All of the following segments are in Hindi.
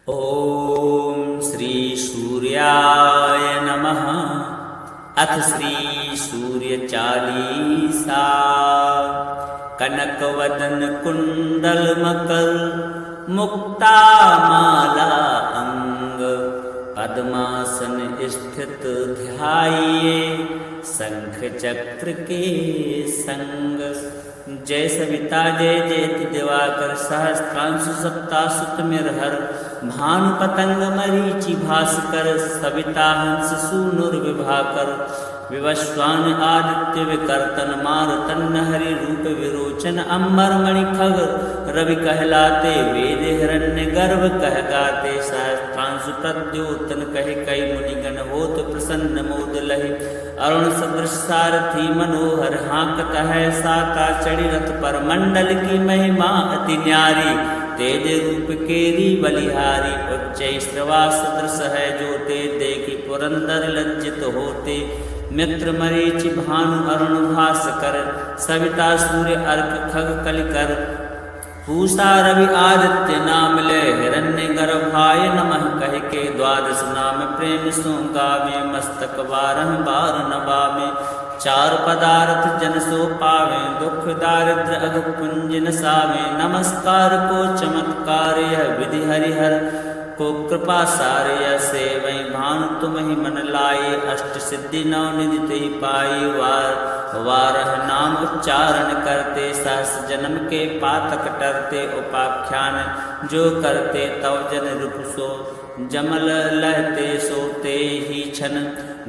ओम श्री सूर्याय नमः। अथ श्री सूर्य चालीसा। कनक वदन कुंडल मकर मुक्ता माला अंग। पद्मासन स्थित ध्याये शंख चक्र के संग। जय सविता जय जयति दिवाकर सहस्त्रांशु सप्तासुत मिरहर। भानु पतंग मरीचि भास्कर सविता हंस सूनुर्विभाकर। विवस्वान आदित्य विकर्तन मारुतन हरि रूप विरोचन। अम्बर मणि खग रवि कहलाते वेद हिरण्य गर्भ कह गाते। सहस्त्रांशु प्रद्योतन कहे कई मुनिगण होत प्रसन्न मोद लहे। अरुण सदृश सारथी मनोहर हाँकत है साका चढ़ी रथ पर। मंडल की महिमा अति न्यारी तेज रूप केरी बलिहारी। उच्च श्रवा सदृश है जोते देखी पुरंदर लज्जित होते। मित्र मरीचि भानु अरुण भास्कर सविता सूर्य अर्क खग कलिकर। पूषा रवि आदित्य नाम ले हिरण्य गर्भाय नमः कह के। द्वादश नाम प्रेम सो गावे मस्तक बारह बार नवावे। चार पदार्थ जन सो पावे दुख दारिद्र अघ पुंज नसावे। नमस्कार को चमत्कार यह विधि हरिहर को कृपा सारे से वही भानु तुम ही मन लाए। अष्ट सिद्धि नौ निधि तुहि पाई वारह नाम उच्चारण करते। सहस जन्म के पातक टरते उपाख्यान जो करते। तव जन रूप सो जमल लहते सोते ही छन।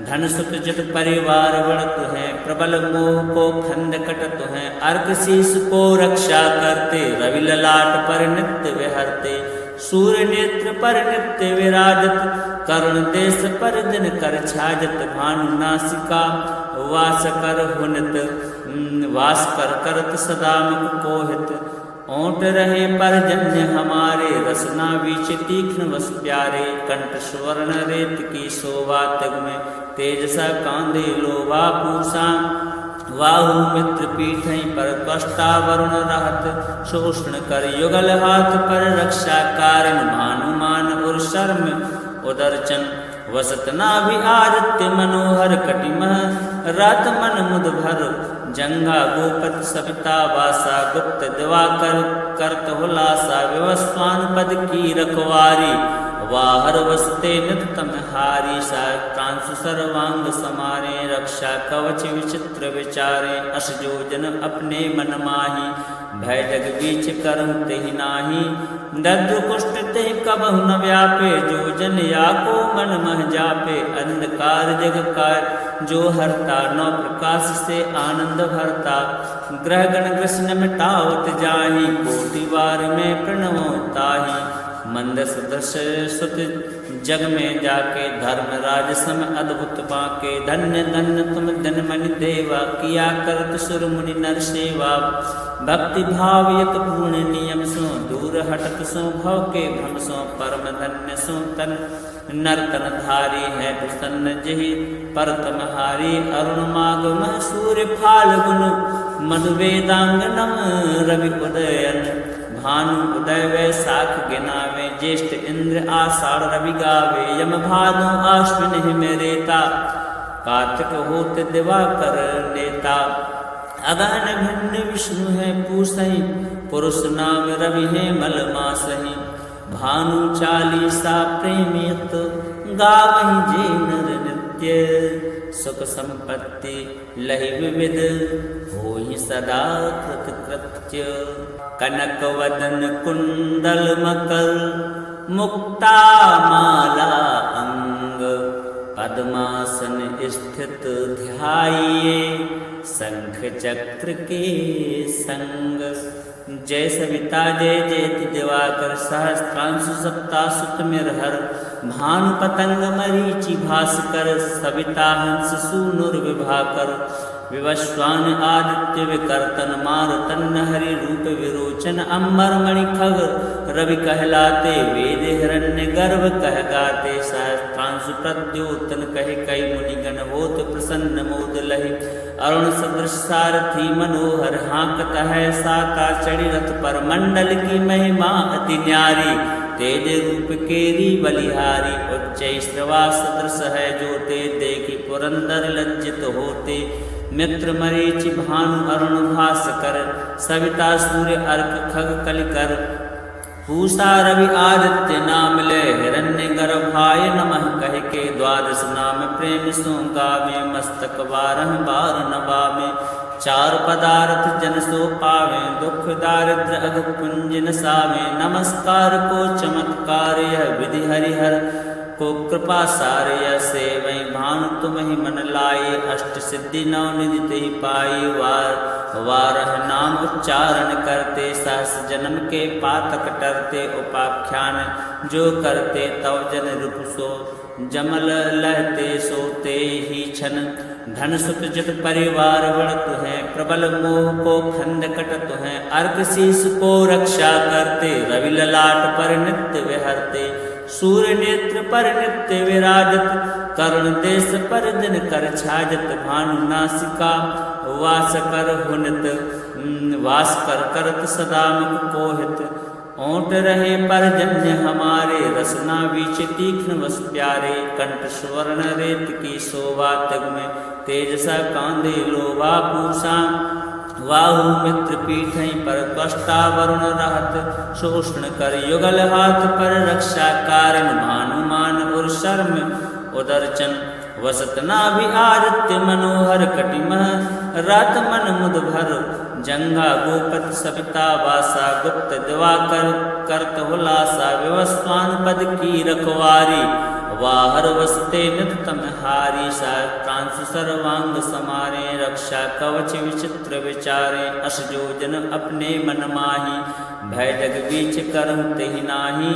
धन सुख जट परिवार बढ़त है प्रबल मोह को खंड कटत है। अर्क शीस को रक्षा करते रवि ललाट पर नित्य विहरते। सूर्य नेत्र पर नित्य विराजत करुण देश पर दिन कर छाजत। भानु नासिका वास कर हुनत वास कर करत सदा मुख कोहित। ओंट रहे पर जन्य हमारे रसना बीच तीक्ष्ण वस प्यारे। कंठ स्वर्ण रेत की शोभा तग में तेजसा कांदे लोभा पूषा। वाहु मित्र पीठ पर कष्टा वरुण रहत शोषण कर। युगल हाथ पर रक्षा कारण भानुमान और शर्म उदरचन। वसत नाभि आदित्य मनोहर कटिमह रात मन मुद भर। जंगा गोपत सविता वासा गुप्त दिवाकर करत हुलासा। विवस्वान पद की रखवारी वाहर वसते नित तम हारी। सहस्त्रांशु सर्वांग समारे रक्षा कवच विचित्र विचारे। अस जो जन अपने मन माही भय जग बीच करहु तेहि नाही। दद्र कुष्ठ तेहि कबहु न व्यापे जो जन या को मन मह जापे। अंधकार जग का जो हरता नौ प्रकाश से आनंद भरता। ग्रह गण कृष्ण मिटावत जाहि कोटि बार में प्रणवो ताहि। मंद सदृश सुत जग में जाके धर्मराज सम अद्भुत बाके। धन्य धन्य तुम जनमनि देवा किया करत सुर मुनि नर सेवा। भक्ति भाव यत पूर्ण नियम सो दूर हटत सो भव के भ्रम सो। परम धन्य सो तन नर्तन धारी है प्रसन्न जहि परतम हारी। अरुण मागम सूर्य फाल्गुन मधु वेदांगनम रवि उदयन। भानु उदय वैशाख गिनावे ज्येष्ठ इंद्र आषाढ़ रवि गावे। यम भादो आश्विन हिम रेता कार्तिक होत दिवाकर नेता। अगहन भिन्न विष्णु है पूसहि पुरुष नाम रवि है मल मासहि। भानु चालीसा प्रेमियत गावहि जे नर नित्य। सुख संपत्ति लहि विविध होहि सदा कृत कृत्य। कनक वदन कुंडल मकर मुक्ता माला अंग। पद्मासन स्थित ध्याये शंख चक्र के संग। जय सविता जय जयति दिवाकर सहस्त्रांशु सप्तासुत मिरहर। भानु पतंग मरीचि भास्कर सविता हंस सूनुर्विभाकर। विवस्वान आदित्य विकर्तन मारुतन हरि रूप विरोचन। अम्बर मणि खग रवि कहलाते वेद हिरण्य गर्भ कह गाते। सहस्त्रांशु प्रद्योतन कहे कई मुनिगण होत प्रसन्न मोद लहे। अरुण सदृश सारथी मनोहर हाँकत है साका चढ़ी रथ पर। मंडल की महिमा अति न्यारी तेज रूप केरी बलिहारी। उच्च श्रवा सदृश है जोते, देखी पुरंदर लज्जित होते। मित्र मरीचि भानु अरुण भास्कर, सविता सूर्य अर्क खग कलिकर। पूषा रवि आदित्य नाम ले, हिरण्य गर्भाय नमः कह के। द्वादश नाम प्रेम सो गावे, मस्तक बारह बार नवावे। चार पदार्थ जन सो पावे, दुख दारिद्र अघ पुंज नसावे। नमस्कार को चमत्कार यह विधि हरिहर को कृपा सारे। सेवै भानु तुम ही मन लाए, अष्ट सिद्धि नौ निधि ते पाई। वारह नाम उच्चारण करते, सहस जन्म के पातक टरते। उपाख्यान जो करते तव जन रूप सो, जमल लहते सोते ही छन। धन सुत जत परिवार बढ़त है, प्रबल मोह को खंड कटत है। अर्क शीस को रक्षा करते, रवि ललाट पर नित्य विहरते। सूर्य नेत्र पर नित्य विराजत, करुण देश पर दिन कर छाजत। भानु नासिका वास कर हुनित, वास कर करत सदा मुख कोहित। ओंट रहे परजन्य हमारे, रसना बीच तीक्ष्ण वस प्यारे। कंठ स्वर्ण रेत की शोभा, तग में तेज सा कांदे लोभा। पूषा वाहु मित्र पीठै पर, कष्टा वरुण रहत शोषण कर। युगल हाथ पर रक्षा कारण, भानुमान और शर्म उदरचन। वसत नाभि आदित्य मनोहर, कटिमह रात मन मुद भर। जंगा गोपत सविता वासा, गुप्त दिवाकर करत हुलासा। विवस्वान पद की रखवारी, वाहर वसते नित तम हारी। कांस सर्वांग समारे, रक्षा कवच विचित्र विचारे। अस जो जन अपने मन माही, भय जग बीच करहु तेहि नाही।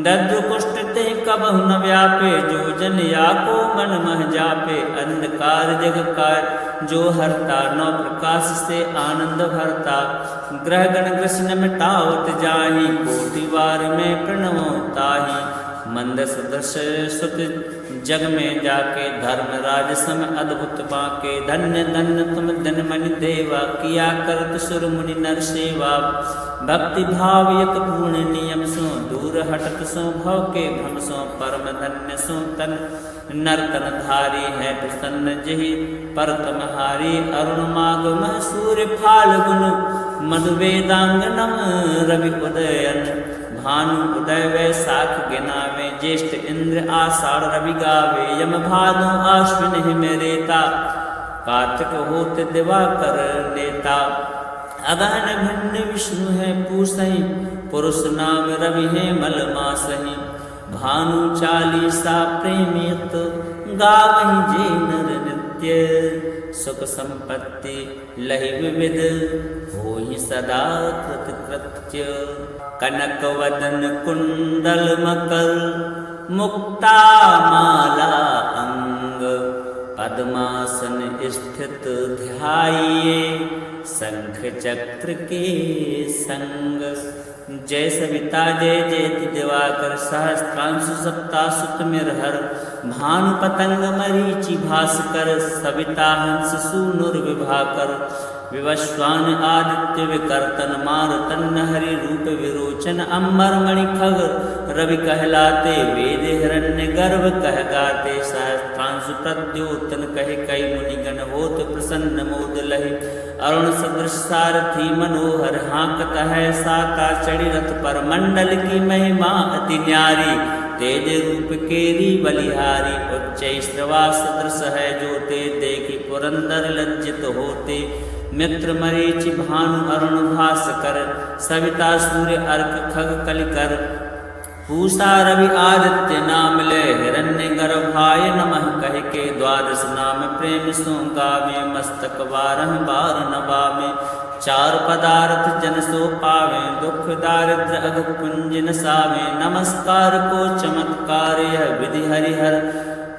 दद्र कुष्ठ तेहि कबहु न व्यापे, जो जन या को मन मह जापे। अंधकार जग का जो हरता, नौ प्रकाश से आनंद भरता। ग्रह गण कृष्ण मिटावत जाहि, कोटि बार में प्रणवो ताहि। मंद सदृश सुत जग में जाके, धर्मराज सम अद्भुत बाके। धन्य धन्य तुम धनमणि देवा, किया करत सुर मुनि नर सेवा। भक्ति भाव यत पूर्ण नियम सो, दूर हटत सो भव के भ्रम सो। परम धन्य सो तन नर्तन धारी है, प्रसन्न जहि पर तमहारी। अरुण माग मह सूर्य फाल्गुन, मधु वेदांगनम रवि उदयन। भानु उदय वैशाख गिनावे, ज्येष्ठ इंद्र आषाढ़ रवि गावे। यम भादो आश्विन हिम रेता, कार्तिक होत दिवाकर नेता। अगहन भिन्न विष्णु है पूसहि, पुरुष नाम रवि है मल मासहि। भानु चालीसा प्रेमियत, गावहि जे नर नित्य। सुख संपत्ति लहि विविध, होहि सदा कृत कृत्य। कनक वदन कुंडल मकर, मुक्ता माला अंग। पद्मासन स्थित ध्याइए, शंख चक्र के संग। जय सविता जय जयति दिवाकर, सहस्त्रांशु सप्ता सुत मिरहर। भानु पतंग मरीचि भास्कर, सविता हंस सूनुर विभाकर। विवस्वान आदित्य विकर्तन, मारुतन हरि रूप विरोचन। अंबर मणि खग रवि कहलाते, वेद हिरण्य गर्भ कह गाते। सहस्त्रांशु प्रद्योतन कहे, कई मुनिगण होत प्रसन्न मोद लहि। अरुण सदृश सारथी मनोहर, हाँकत है साका चढ़ी रथ पर। मंडल की महिमा अति न्यारी, तेज रूप केरी बलिहारी। उच्च श्रवा सदृश है जोते, देखी पुरंदर लज्जित होते। मित्र मरीचि भानु अरुण भास्कर, सविता सूर्य अर्क खग कलिकर। पूषा रवि आदित्य नाम ले, हिरण्य गर्भाय नमः कह के। द्वादश नाम प्रेम सो गावे, मस्तक बारह बार नवावे। चार पदार्थ जन सो पावे, दुख दारिद्र अघ पुंज नसावे। नमस्कार को चमत्कार यह विधि हरिहर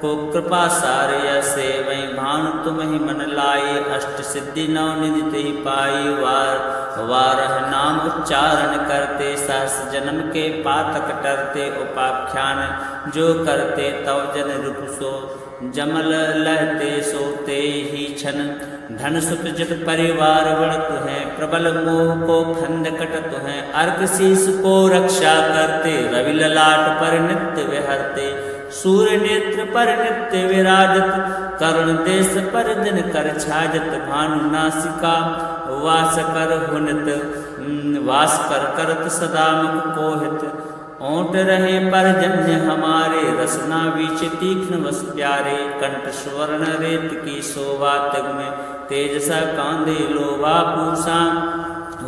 को कृपा सारे। सेवै भानु तुम ही मन लाए, अष्ट सिद्धि नौ निधि ते पाई। वारह नाम उच्चारण करते, सहस जन्म के पातक टरते। उपाख्यान जो करते तव जन रूप सो, जमल लहते सोते ही छन। धन सुत जत परिवार बढ़त हैं, प्रबल मोह को खंड कटत हैं, अर्क शीस को रक्षा करते, रवि ललाट पर नित्य विहरते, सूर्य नेत्र पर नित्य विराजत, करुण देश पर दिन कर छाजत, भानु नासिका वास कर हुनित, वास कर करत सदा मुख कोहित, ओंट रहे परजन्य हमारे, रसना बीच तीक्ष्ण वस प्यारे, कंठ स्वर्ण रेत की शोभा तग में, तेज सा कांदे लोभा पूषा,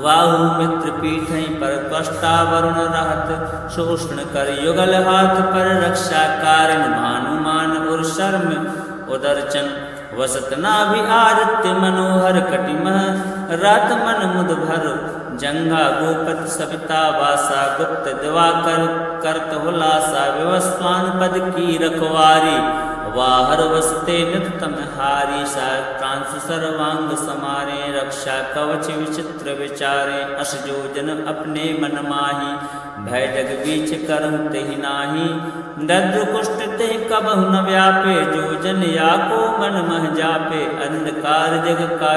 वाहु मित्र पीठ पर कष्टा वरुण रहत, शोषण कर युगल हाथ पर रक्षा कारण, भानुमान और शर्म उदरचन, वसत नाभि आदित्य मनोहर कटिमह, रात मन मुद भर, जंगा गोपत सविता वासा, गुप्त दिवाकर करत हुलासा, विवस्वान पद की रखवारी, वाहर वसते नित तम हारी, कांसु सर्वांग समारे, रक्षा कवच विचित्र विचारे, अस जो जन अपने मन माही, भय जग बीच करहु तेहि नाही, दद्र कुष्ठ तेहि कबहु न व्यापे, जो जन या को मन मह जापे, अंधकार जग का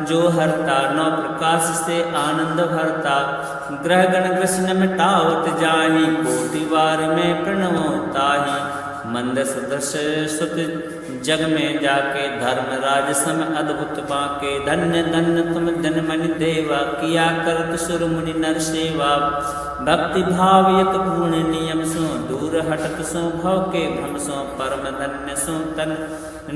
जो हरता, नौ प्रकाश से आनंद भरता, ग्रह गण कृष्ण मिटावत जाहि, कोटि बार में प्रणवो ताहि, मंद सदृश सुत जग में जाके, धर्मराज सम अद्भुत बाके, धन्य धन्य तुम जनमनि देवा, किया करत सुर मुनि नर सेवा, भक्ति भाव यत पूर्ण नियम सो, दूर हटत सो भव के भ्रम सो, परम धन्य सो तन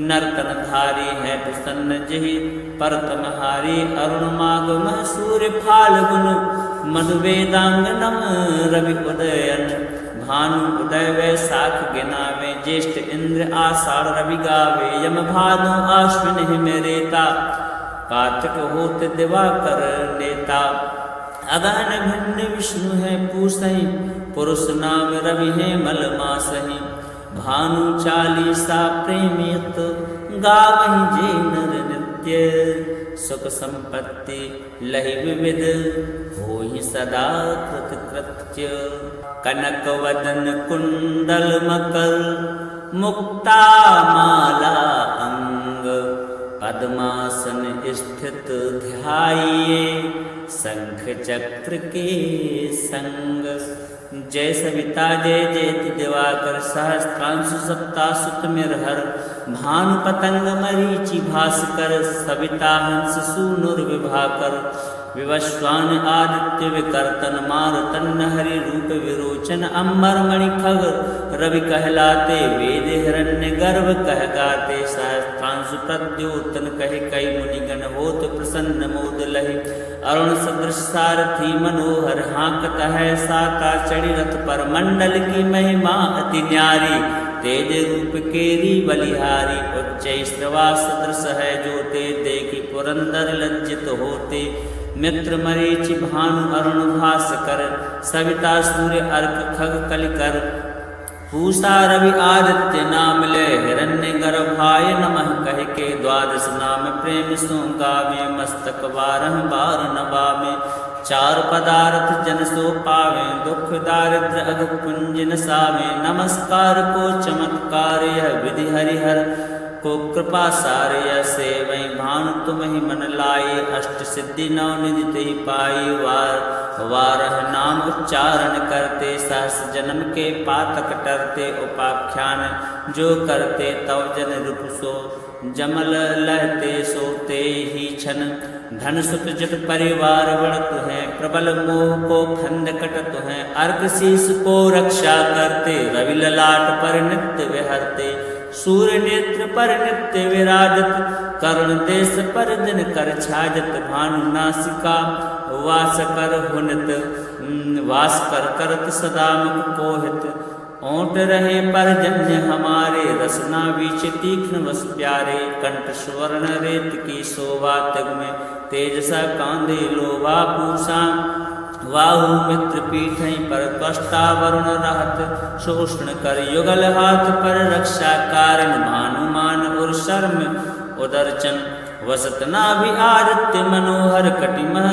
नर्तन धारी है, प्रसन्न जहि पर तमहारी, अरुण माग मह सूर्य फाल्गुन, मधु वेदांगनम रवि उदयन, भानु उदय वैशाख गिनावे, ज्येष्ठ इंद्र आषाढ़ रवि गावे, यम भादो आश्विन हिम रेता, कार्तिक होत दिवाकर नेता, अगहन भिन्न विष्णु है पूसहि, पुरुष नाम रवि है मल मासहि, भानु चालीसा प्रेमियत, गावहि जे नर नित्य, सुख संपत्ति लहि विविध, होहि सदा कृत कृत्य, कनक वदन कुंडल मकर, मुक्ता माला अंग, पद्मासन स्थित ध्याये, शंख चक्र के संग, जय सविता जय जयति दिवाकर, सहस्त्रांशु सप्ता सुत मिरहर, भानु पतंग मरीचि भास्कर, सविता हंस सूनुर विभाकर, विवस्वान आदित्य विकर्तन, मारुतन हरि रूप विरोचन, अंबर मणि खग रवि कहलाते, वेद हिरण्य गर्भ कह गाते, सहस्त्रांशु प्रद्योतन कहे कई मुनिगण, होत प्रसन्न मोद लहे, अरुण सदृश सारथी मनोहर, हाँकत है साका चढ़ी रथ पर, मंडल की महिमा अति न्यारी, तेज रूप केरी बलिहारी, उच्च श्रवा सदृश है जोते, देखी पुरंदर लज्जित होते, मित्र मरीचि भानु अरुण भास्कर, सविता सूर्य अर्क खग कलिकर, पूषा रवि आदित्य नाम ले, हिरण्य गर्भाय नमः कह के, द्वादश नाम प्रेम सो गावे, मस्तक बारह बार नवावे, चार पदार्थ जन सो पावे, दुख दारिद्र अघ पुंज नसावे, नमस्कार को चमत्कार यह विधि हरिहर को कृपा सारे, सेवै भानु तुम ही मन लाए, अष्ट सिद्धि नौ निधि तेहि पाई, वारह नाम उच्चारण करते, सहस जन्म के पातक टरते, उपाख्यान जो करते, तव जन रूप सो जमल लहते, सोते ही छन, धन सुत जत परिवार बढ़त हैं, प्रबल मोह को खंड कटत हैं, अर्क शीस को रक्षा करते, रवि ललाट पर नित्य विहरते, सूर्य नेत्र पर नित्य विराजत, करुण देश पर दिन कर छाजत, भानु नासिका वास कर हुनित, वास कर करत सदा मुख कोहित, ओंट रहे परजन्य हमारे, रसना बीच तीक्ष्ण वस प्यारे, कंठ स्वर्ण रेत की शोभा तग में, तेज सा कांदे लोभा पूषा, वाहु मित्र पीठ पर कष्टा वरुण रहत, शोषण कर युगल हाथ पर रक्षा कारण, भानुमान और शर्म उदरचन, वसत नाभि आदित्य मनोहर कटिमह,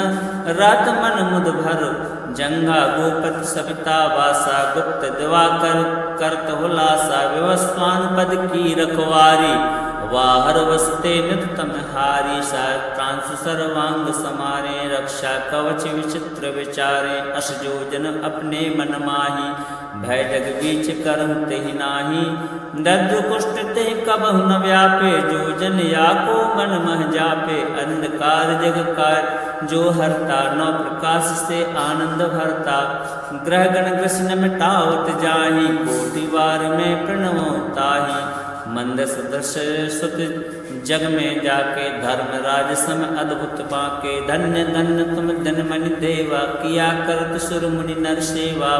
रात मन मुद भर, जंगा गोपत सविता वासा, गुप्त दिवाकर करत हुलासा, विवस्वान पद की रखवारी, वाहर वसते नित तम हारी सहस्त्रांशु सर्वांग समारे रक्षा कवच विचित्र विचारे अस जो जन अपने मन माही भय जग बीच करहु तेहि नाही दद्र कुष्ठ तेहि कबहु न व्यापे जो जन या को मन मह जापे अंधकार जग कार जो हरता नौ प्रकाश से आनंद भरता ग्रह गण कृष्ण मिटावत जाहि कोटि बार में प्रणवो ताहि मंद सदृश सुत जग में जाके धर्म राज सम अद्भुत बाके धन्य धन्य तुम धन मन देवा किया करत सुर मुनि नर सेवा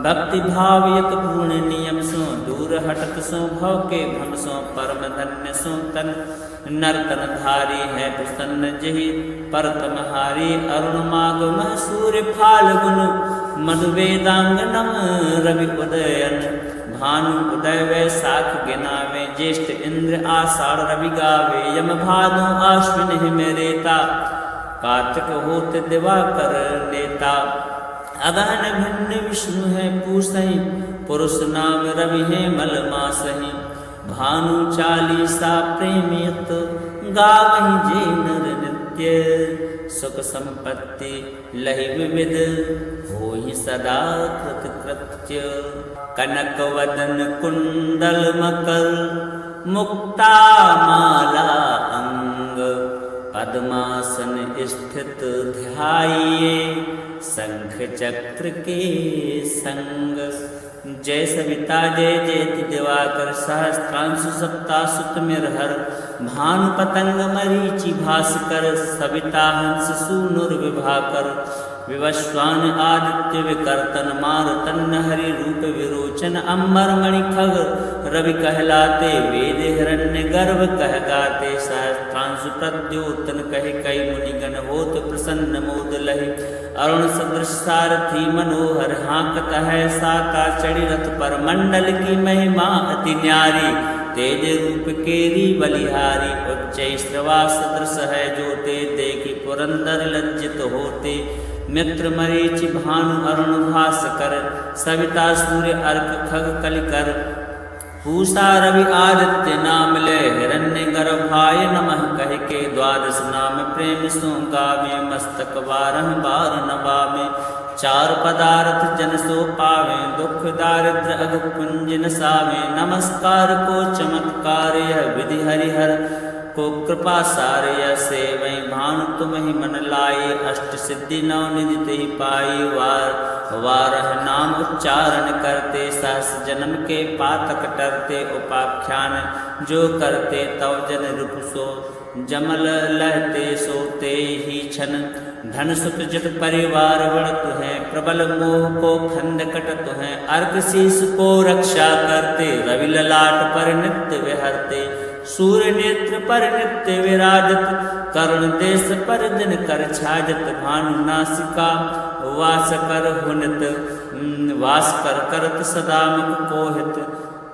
भक्ति भाव यत पूर्ण नियम सो दूर हटत सो भव के भ्रम सो परम धन्य सो तन नर्तन धारी है प्रसन्न जहि परतम हारी अरुण मागम सूर्य फाल्गुन मधु वेदांगनम रवि उदयन भानु उदय वैशाख गिनावे ज्येष्ठ इंद्र आषाढ़ रवि गावे यम भादो आश्विन हिम रेता कार्तिक होत दिवाकर नेता अगहन भिन्न विष्णु है पूसहि पुरुष नाम रवि है मल मासहि भानु चालीसा प्रेमियत गावहि जे नर नित्य सुख संपत्ति लहि विविध होहि सदा कृत कृत्य कनक वदन कुंडल मकर मुक्ता माला अंग पद्मासन स्थित ध्याये शंख चक्र के संग जय सविता जय जयति दिवाकर सहस्त्रांशु सप्ता सुतमिर हर भानु पतंग मरीचि भास्कर सविता हंस सूनुर विभाकर विवस्वान आदित्य विकर्तन मारुतन हरि रूप विरोचन अम्बर मणि खग रवि कहलाते वेद हिरण्य गर्भ कह गाते सहस्त्रांशु प्रद्योतन कहे कई मुनिगण होत प्रसन्न मोद लहि अरुण सदृश सारथी मनोहर हाँकत है साका चढ़ी रथ पर मंडल की महिमा अति न्यारी तेज रूप केरी बलिहारी उच्च श्रवा सदृश है जो ते देखी पुरंदर लज्जित होते मित्र मरीचि भानु अरुण भास्कर सविता सूर्य अर्क खग कलिकर पूषा रवि आदित्य नाम ले हिरण्य गर्भाय नमः कह के द्वादश नाम प्रेम सो गावे मस्तक बारह बार नवावे चार पदार्थ जन सो पावे दुख दारिद्र अग पुंज नसावे नमस्कार को चमत्कार यह विधि हरिहर को कृपा सारे सेवै भानु तुम ही मन लाए अष्ट सिद्धि नौ निधि ते पाई वारह नाम उच्चारण करते सहस जन्म के पातक टरते उपाख्यान जो करते तव जन रूप सो जमल लहते सोते ही छन धन सुत जत परिवार बढ़त है प्रबल मोह को खंड कटत है अर्घ शीस को रक्षा करते रवि ललाट पर नित्य विहरते सूर्य नेत्र पर नित्य विराजत करुण देश पर दिन कर छाजत भानु नासिका वास कर हुनत वास कर करत सदा मुख कोहित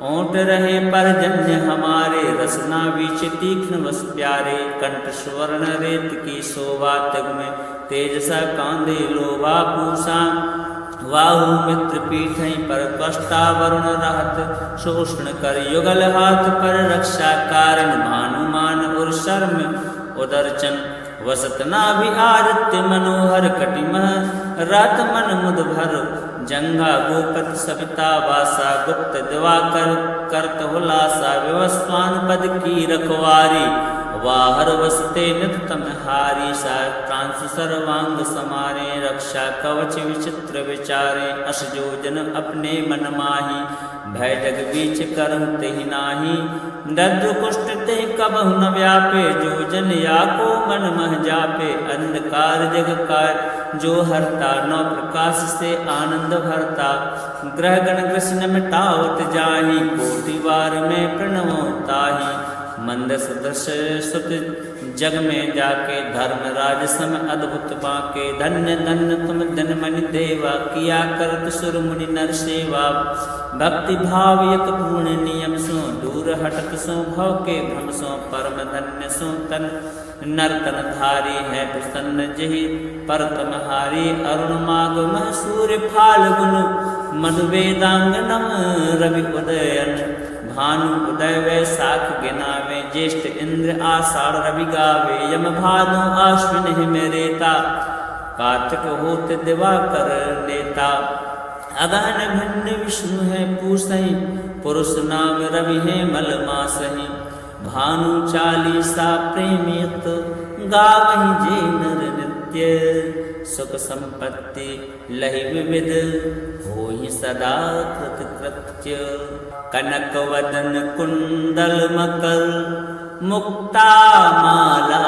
ओंट रहे परजन्य हमारे रसना बीच तीक्ष्ण वस प्यारे कंठ स्वर्ण रेत की शोभा तग में तेजसा कांदे लोभा पूषा वाहु मित्र पीठ पर कष्टा वरुण रहत शोषण कर युगल हाथ पर रक्षा कारण भानुमान और शर्म उदरचन वसत नाभि आदित्य मनोहर कटिमह रात मन मुद भर जंगा गोपत सविता वासा गुप्त दिवाकर करत हुलासा विवस्वान पद की रखवारी वाहर वसते नित तम हारी सहस्त्रांशु सर्वांग समारे रक्षा कवच विचित्र विचारे अस जो जन अपने मन माही भय जग बीच करहु तेहि नाही दद्र कुष्ठ तेहि कबहु न व्यापे जो जन या को मन मह जापे अंधकार जग कार जो हरता नौ प्रकाश से आनंद भरता ग्रह गण कृष्ण मिटावत जाहि कोटि बार में प्रणवो ताहि मंद सदृश सुत जग में जाके धर्म राज सम अद्भुत बाके धन्य धन्य तुम धन मन देवा किया करत सुर मुनि नर सेवा भक्ति भाव यत पूर्ण नियम सो दूर हटत सो भव के भ्रम सो परम धन्य सो तन नर्तन धारी है प्रसन्न जहि परतम हारी अरुण मागम सूर्य फाल्गुन मधु वेदांगनम रवि उदयन भानु उदय वैसाख गिनावे, ज्येष्ठ इंद्र आषाढ़ रवि गावे, यम भादो आश्विन हिम रेता, कार्तिक होत दिवाकर नेता। अगहन भिन्न विष्णु है पूसहि, पुरुष नाम रवि है मल मासहि, भानु चालीसा प्रेमियत, गावहि जे नर नित्य, सुख संपत्ति लहि विविध, होहि सदा कृत कृत्य। कनक वदन कुंडल मकर, मुक्ता माला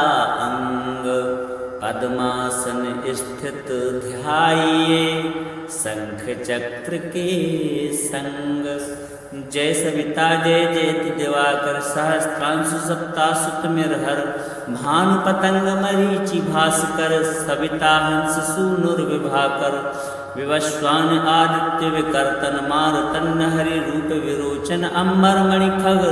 अंग, पद्मासन स्थित ध्याइये, शंख चक्र के संग। जय सविता जय जयति दिवाकर, सहस्त्रांशु सप्तासुत मिरहर, भानु पतंग मरीचि भास्कर, सविता हंस सूनुर्विभाकर, विवस्वान आदित्य विकर्तन, मारुतन हरि रूप विरोचन, अम्बर मणि खग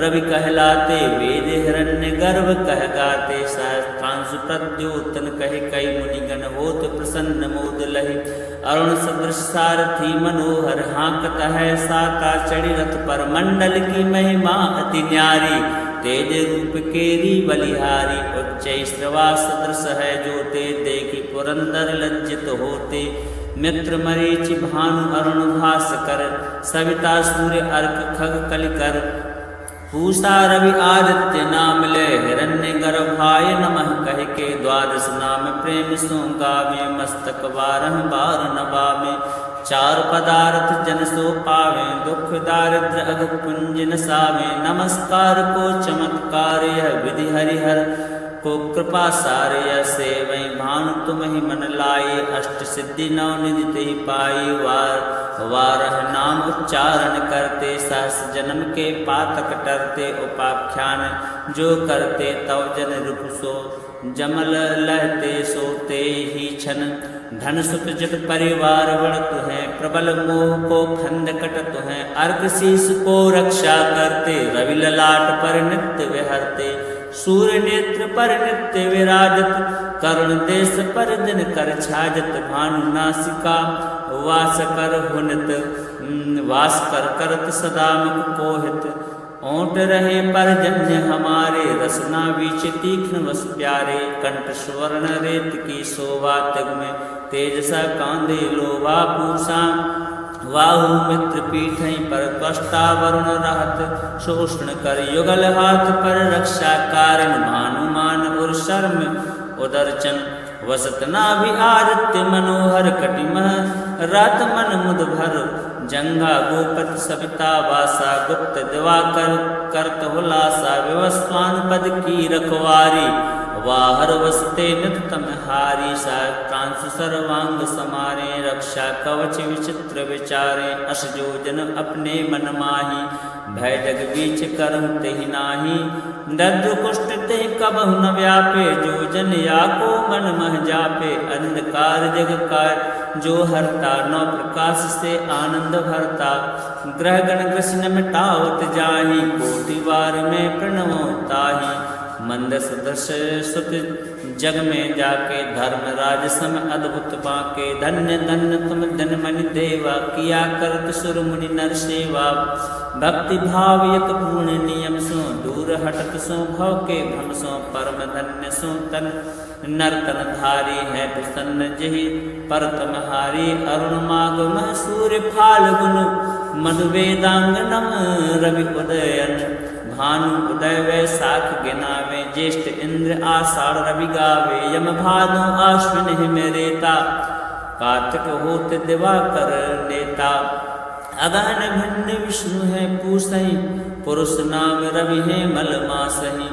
रवि कहलाते, वेद हिरण्य गर्भ कह गाते, सहस्त्रांशु प्रद्योतन कहे कई मुनिगण, होत प्रसन्न मोद लहि, अरुण सदृश सारथी मनोहर, हाँकत है साका चढ़ी रथ पर, मंडल की महिमा अति न्यारी, तेज रूप केरी बलिहारी, उच्च श्रवा सदृश है जोते, देखी पुरंदर लज्जित होते, मित्र मरीचि भानु अरुण भास्कर, सविता सूर्य अर्क खग कलिकर, पूषा रवि आदित्य नाम ले, हिरण्य गर्भाय नमः कह के, द्वादश नाम प्रेम सो गावे, मस्तक बारह बार नवावे, चार पदार्थ जन सो पावे, दुख दारिद्र अघ पुंज नसावे, नमस्कार को चमत्कार यह विधि हरिहर को कृपा सारे, सेवै भानु तुम ही मन लाए, अष्ट सिद्धि नौ निधि ते पाई, वारह नाम उच्चारण करते, सहस जन्म के पातक टरते, उपाख्यान जो करते, तव जन रूप सो जमल लहते, सोते ही छन, धन सुत जट परिवार बढ़त है, प्रबल मोह को खंड कटत है, अर्घ शीस को रक्षा करते, रवि ललाट पर नित्य विहरते, सूर्य नेत्र पर नित्य विराजत, करुण देश पर दिन कर छाजत, भानु नासिका वास कर हुनत, वास कर करत सदा मुख कोहित, ओंट रहे परजन्य हमारे, रसना बीच तीक्ष्ण वस प्यारे, कंठ स्वर्ण रेत की शोभा, तग में तेजसा कांदे लोभा, पूषा वाहु मित्र पीठ पर, त्वष्टा वरुण रहत, शोषण कर युगल हाथ पर, रक्षा कारण भानुमान और शर्म उदरचन, वसत नाभि आदित्य मनोहर, कटिमह रात मन मुद भर, जंगा गोपत सविता वासा, गुप्त दिवाकर करत हुलासा, विवस्वान पद की रखवारी, वाहर वसते नितम हारी, सहस्त्रांशु सर्वांग समारे, रक्षा कवच विचित्र विचारे, अस जो जन अपने मन माही, भय जग बीच करहु तेहि नाही, दद्रु कुष्ठ ते कबहु न व्यापे, जो जन या को मन मह जापे, अंधकार जग कार जो हरता, नौ प्रकाश से आनंद भरता, ग्रह गण कृष्ण मिटावत जाहि, कोटि बार में प्रणवो ताहि, मंद सदस्य सुत जग में जाके, धर्म राज सम अद्भुत बाके, धन्य धन्य तुम धन मनि देवा, किया करत सुर मुनि नर सेवा, भक्ति भाव यत पूर्ण नियम सो, दूर हटत सो भव के भ्रम सो, परम धन्य सो तन नर्तन धारी, है प्रसन्न जहि परतम हारी, अरुण माग मह सूर्य फाल्गुन, मधु वेदांगनम रवि उदयन, भानु उदय वैसाख गिनावे, ज्येष्ठ इंद्र आषाढ़ रवि गावे, यम भादो आश्विन हिम रेता, कार्तिक होत दिवाकर नेता। अगहन भिन्न विष्णु है पूसहि, पुरुष नाम रवि है मल मासहि,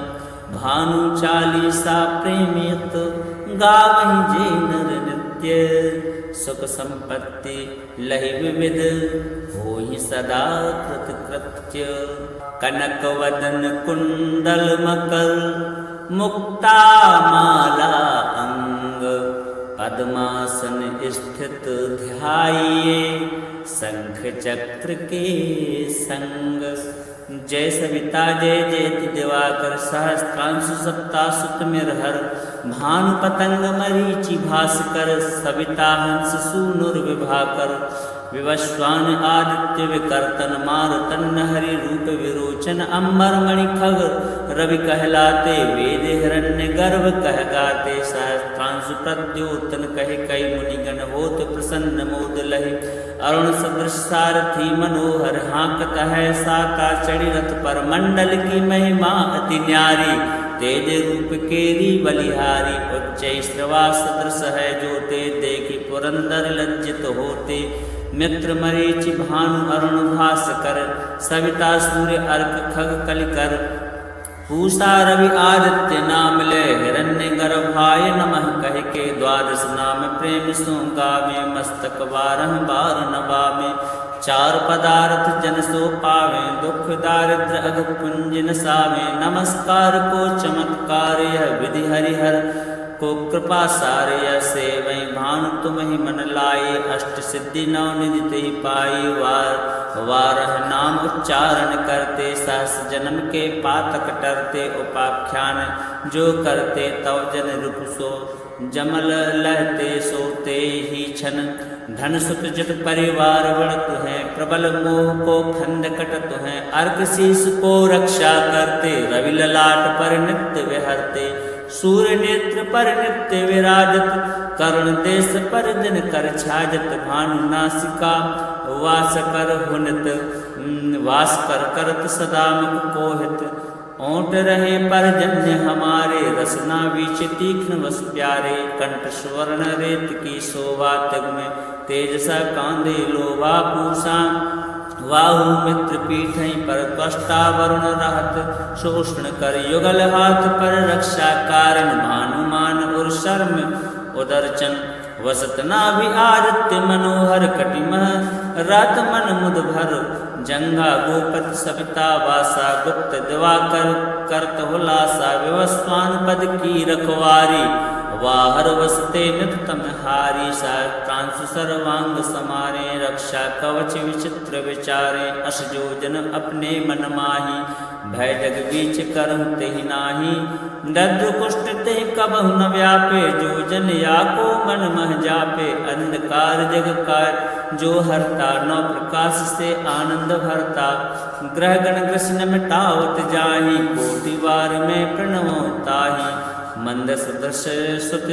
भानु चालीसा प्रेमियत, गावहि जे नर नित्य, सुख संपत्ति लहि विविध, होहि सदा कृत कृत्य। कनक वदन कुंडल मकर, मुक्ता माला अंग, पद्मासन स्थित ध्याइये, शंख चक्र के संग। जय सविता जय जयति दिवाकर, सहस्त्रांशु सप्तासुत मिरहर, भानु पतंग मरीचि भास्कर, सविता हंस सूनुर्विभाकर, विवस्वान आदित्य विकर्तन मारुतन हरि रूप विरोचन अम्बर मणि खग रवि कहलाते वेद हिरण्य गर्भ कह गाते सहस्त्रांशु प्रद्योतन कहे कई मुनिगण होत प्रसन्न मोद लहे अरुण सदृश सारथी मनोहर हाँकत है साका चढ़ी रथ पर मंडल की महिमा अति न्यारी तेज रूप केरी बलिहारी उच्च श्रवा सदृश है जोते देखी पुरंदर लज्जित होते मित्र मरीचि भानु अरुण भास्कर सविता सूर्य अर्क खग कलिकर पूषा रवि आदित्य नाम ले हिरण्य गर्भाय नमः कह के द्वादश नाम प्रेम सो गावे मस्तक बारह बार नवावे चार पदार्थ जन सो पावे दुख दारिद्र अघ पुंज नसावे नमस्कार को चमत्कार यह विधि हरिहर को कृपा सारे सेवै भानु तुम ही मन लाए अष्ट सिद्धि नौ निधि ते पाई वारह नाम उच्चारण करते सहस जन्म के पातक टरते उपाख्यान जो करते तव जन रूप सो जमल लहते सोते ही छन धन सुत जट परिवार बढ़त है प्रबल मोह को खंड कटत है अर्क शीस को रक्षा करते रवि ललाट पर नित्य विहरते सूर्य नेत्र पर नित्य विराजत करुण देश पर दिन कर छाजत भानु नासिका वास कर हुनत वास कर करत सदा मुख कोहित ओंट रहे पर जन्य हमारे रसना बीच तीक्ष्ण वस प्यारे कंठ स्वर्ण रेत की शोभा तग में तेजसा कांदे लोभा पूषा वाहु मित्र पीठ पर त्वष्टा वरुण रहत शोषण कर युगल हाथ पर रक्षा कारण भानुमान और शर्म उदरचन वसत नाभि आदित्य मनोहर कटिमह रात मन मुद भर जंगा गोपत सविता वासा गुप्त दिवाकर करत हुलासा विवस्वान पद की रखवारी वाहर वसते नितम हारी सहस्त्रांशु सर्वांग समारे रक्षा कवच विचित्र विचारे अस जोजन अपने मन माही भय जग बीच करहु तेहि नाही दद्र कुष्ठ ते कबहु न व्यापे जोजन या को मन मह जापे अंधकार जग कार जो हरता नौ प्रकाश से आनंद भरता ग्रह गण कृष्ण मिटावत जाहि कोटि बार में प्रणवो ताहि मंद सदृश सुत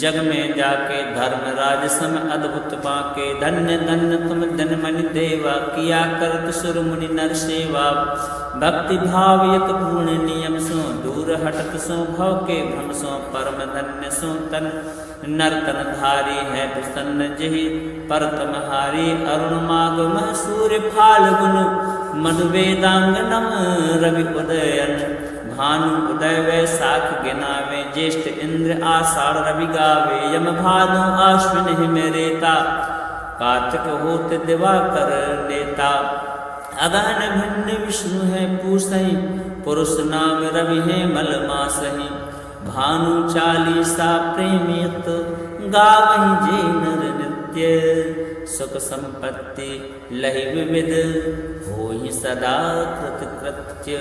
जग में जाके धर्म राज सम अद्भुत बाके धन्य धन्य तुम धन मनि देवा किया करत सुर मुनि नर सेवा भक्ति भाव यत पूर्ण नियम सो दूर हटत सो भव के भ्रम सो परम धन्य सो तन नर्तन धारी है प्रसन्न जहि परतम हारी अरुण माग मह सूर्य फाल्गुन मधु वेदांग नम रवि उदयन भानु उदय वैशाख गिनावे ज्येष्ठ इंद्र आषाढ़ रवि गावे यम भानु आश्विन हिम रेता कार्तिक होत दिवाकर नेता अगहन भिन्न विष्णु है पूसहि पुरुष नाम रवि है मल मासहि भानु चालीसा प्रेमियत गावहि जे नर नित्य सुख संपत्ति लहि विविध होहि सदा कृत कृत्य।